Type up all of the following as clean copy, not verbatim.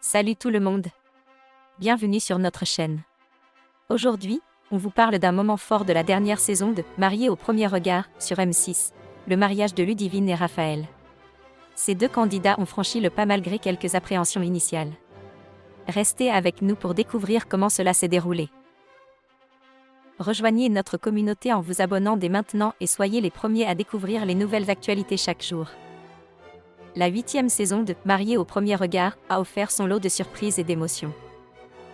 Salut tout le monde. Bienvenue sur notre chaîne. Aujourd'hui, on vous parle d'un moment fort de la dernière saison de Mariés au premier regard sur M6, le mariage de Ludivine et Raphaël. Ces deux candidats ont franchi le pas malgré quelques appréhensions initiales. Restez avec nous pour découvrir comment cela s'est déroulé. Rejoignez notre communauté en vous abonnant dès maintenant et soyez les premiers à découvrir les nouvelles actualités chaque jour. La 8e saison de Mariés au premier regard a offert son lot de surprises et d'émotions.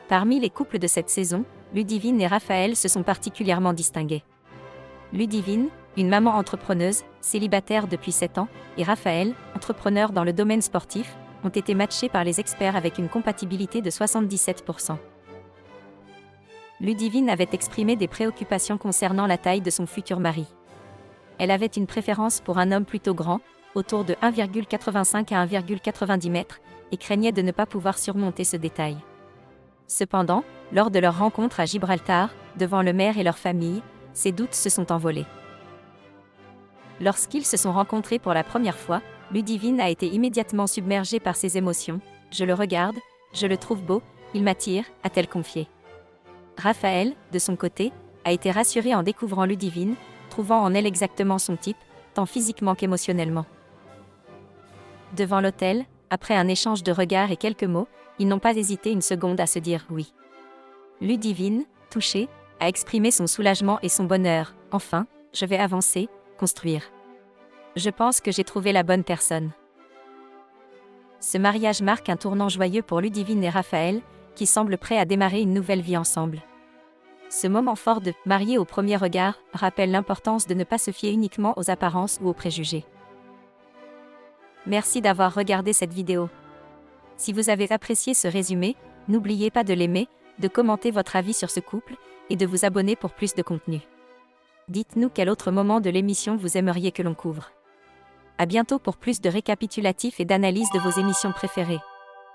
Parmi les couples de cette saison, Ludivine et Raphaël se sont particulièrement distingués. Ludivine, une maman entrepreneuse, célibataire depuis 7 ans, et Raphaël, entrepreneur dans le domaine sportif, ont été matchés par les experts avec une compatibilité de 77%. Ludivine avait exprimé des préoccupations concernant la taille de son futur mari. Elle avait une préférence pour un homme plutôt grand, autour de 1,85 à 1,90 mètres, et craignait de ne pas pouvoir surmonter ce détail. Cependant, lors de leur rencontre à Gibraltar, devant le maire et leur famille, ces doutes se sont envolés. Lorsqu'ils se sont rencontrés pour la première fois, Ludivine a été immédiatement submergée par ses émotions. « Je le regarde, je le trouve beau, il m'attire », a-t-elle confié. Raphaël, de son côté, a été rassuré en découvrant Ludivine, trouvant en elle exactement son type, tant physiquement qu'émotionnellement. Devant l'hôtel, après un échange de regards et quelques mots, ils n'ont pas hésité une seconde à se dire oui. Ludivine, touchée, a exprimé son soulagement et son bonheur. « Enfin, je vais avancer, construire. Je pense que j'ai trouvé la bonne personne. » Ce mariage marque un tournant joyeux pour Ludivine et Raphaël, qui semblent prêts à démarrer une nouvelle vie ensemble. Ce moment fort de « mariés au premier regard » rappelle l'importance de ne pas se fier uniquement aux apparences ou aux préjugés. Merci d'avoir regardé cette vidéo. Si vous avez apprécié ce résumé, n'oubliez pas de l'aimer, de commenter votre avis sur ce couple, et de vous abonner pour plus de contenu. Dites-nous quel autre moment de l'émission vous aimeriez que l'on couvre. À bientôt pour plus de récapitulatifs et d'analyses de vos émissions préférées.